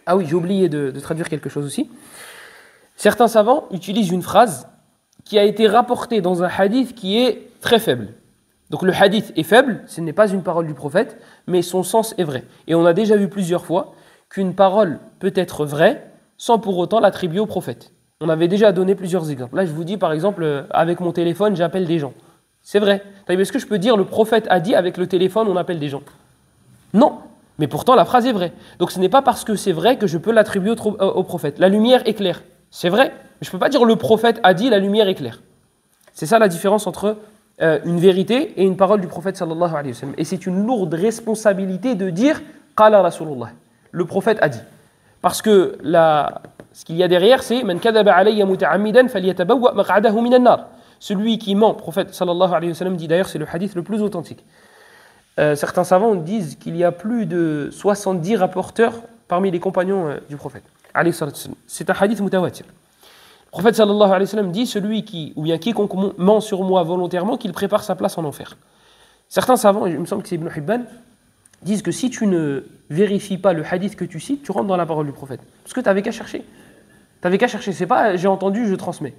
Ah oui, j'ai oublié de traduire quelque chose aussi. Certains savants utilisent une phrase qui a été rapportée dans un hadith qui est très faible. Donc le hadith est faible, ce n'est pas une parole du prophète, mais son sens est vrai. Et on a déjà vu plusieurs fois qu'une parole peut être vraie sans pour autant l'attribuer au prophète. On avait déjà donné plusieurs exemples. Là, je vous dis par exemple, avec mon téléphone, j'appelle des gens. C'est vrai. Est-ce que je peux dire le prophète a dit avec le téléphone, on appelle des gens? Non. Mais pourtant, la phrase est vraie. Donc ce n'est pas parce que c'est vrai que je peux l'attribuer au prophète. La lumière est claire. C'est vrai. Mais je ne peux pas dire le prophète a dit, la lumière est claire. C'est ça la différence entre une vérité et une parole du prophète sallallahu alayhi wa sallam. Et c'est une lourde responsabilité de dire qala rasulullah. Le prophète a dit. Parce que ce qu'il y a derrière, c'est man kadaba alayya muta'ammidan falyatabawwa maq'adahu minan nar. Celui qui ment, le prophète sallallahu alayhi wa sallam dit, d'ailleurs c'est le hadith le plus authentique. Certains savants disent qu'il y a plus de 70 rapporteurs parmi les compagnons du prophète. C'est un hadith mutawatir. Le prophète sallallahu alayhi wa sallam dit, celui qui, ou bien quiconque ment sur moi volontairement, qu'il prépare sa place en enfer. Certains savants, il me semble que c'est Ibn Hibban, disent que si tu ne vérifies pas le hadith que tu cites, tu rentres dans la parole du prophète. Parce que tu n'avais qu'à chercher. Tu n'avais qu'à chercher. C'est pas j'ai entendu, je transmets.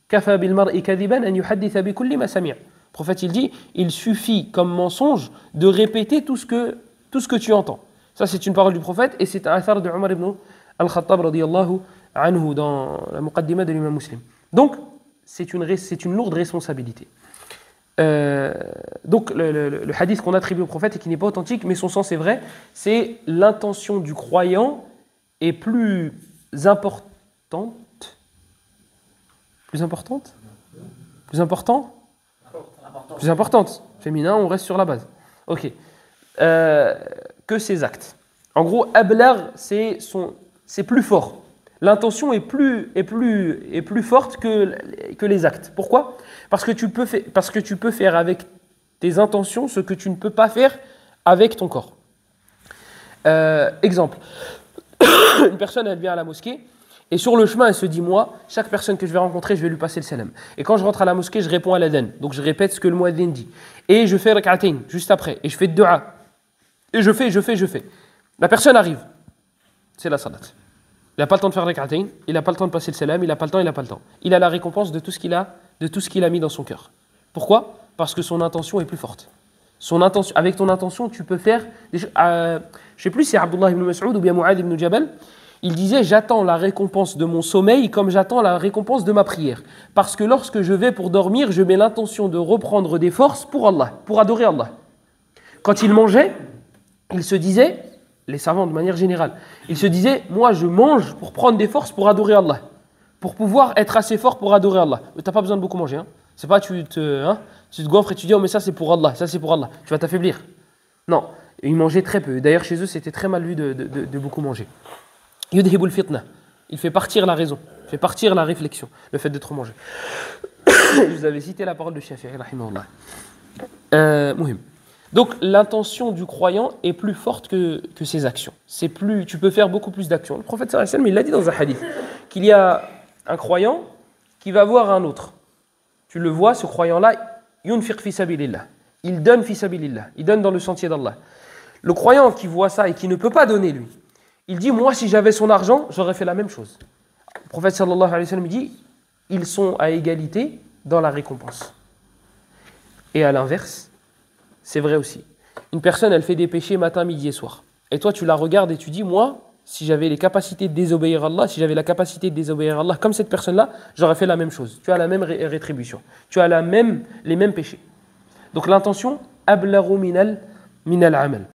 Kafa bil mar'i kadiban an yuhadditha bi kulli ma sami'a. Le prophète il dit, il suffit comme mensonge de répéter tout ce que tu entends. Ça c'est une parole du prophète et c'est un athar de Omar ibn al-Khattab radiyallahu anhu dans la muqaddimah de l'imam Muslim. Donc c'est une lourde responsabilité. Donc le hadith qu'on attribue au prophète et qui n'est pas authentique mais son sens est vrai, c'est l'intention du croyant est plus importante. Plus importante? Plus important? Plus importante. Féminin, on reste sur la base. Ok. Que ses actes. En gros, ablar, c'est plus fort. L'intention est plus forte que les actes. Pourquoi? Parce que tu peux faire avec tes intentions ce que tu ne peux pas faire avec ton corps. Exemple. Une personne, elle vient à la mosquée. Et sur le chemin, elle se dit, moi, chaque personne que je vais rencontrer, je vais lui passer le salam. Et quand je rentre à la mosquée, je réponds à l'adhan. Donc je répète ce que le muaddin dit. Et je fais rak'atayn, juste après. Et je fais dua. Et je fais. La personne arrive. C'est la salat. Il n'a pas le temps de faire rak'atayn, il n'a pas le temps de passer le salam, il n'a pas le temps. Il a la récompense de tout ce qu'il a mis dans son cœur. Pourquoi? Parce que son intention est plus forte. Avec ton intention, tu peux faire... je ne sais plus si c'est Abdullah ibn Mas'ud ou bien Mu'adh ibn Jabal. Il disait, j'attends la récompense de mon sommeil comme j'attends la récompense de ma prière. Parce que lorsque je vais pour dormir, je mets l'intention de reprendre des forces pour Allah, pour adorer Allah. Quand il mangeait, il se disait, les savants de manière générale, il se disait, moi je mange pour prendre des forces pour adorer Allah. Pour pouvoir être assez fort pour adorer Allah. Mais tu n'as pas besoin de beaucoup manger. Hein. C'est pas tu te gonfles et tu dis, oh mais ça c'est pour Allah, tu vas t'affaiblir. Non, ils mangeaient très peu. D'ailleurs chez eux c'était très mal vu de beaucoup manger. Yudhibul fitna. Il fait partir la raison, il fait partir la réflexion, le fait de trop manger. Je vous avais cité la parole de Shafi'i, rahimahullah. Muhim. Donc l'intention du croyant est plus forte que ses actions. Tu peux faire beaucoup plus d'actions. Le prophète sallallahu alayhi wa sallam, il l'a dit dans un hadith, qu'il y a un croyant qui va voir un autre. Tu le vois, ce croyant-là, yunfiq fi sabilillah. Il donne fi sabilillah, il donne dans le sentier d'Allah. Le croyant qui voit ça et qui ne peut pas donner lui, il dit, moi, si j'avais son argent, j'aurais fait la même chose. Le prophète sallallahu alayhi wa sallam dit, ils sont à égalité dans la récompense. Et à l'inverse, c'est vrai aussi. Une personne, elle fait des péchés matin, midi et soir. Et toi, tu la regardes et tu dis, moi, si j'avais les capacités de désobéir à Allah, si j'avais la capacité de désobéir à Allah, comme cette personne-là, j'aurais fait la même chose. Tu as la même rétribution. Tu as les mêmes péchés. Donc l'intention, ablaru minal amal.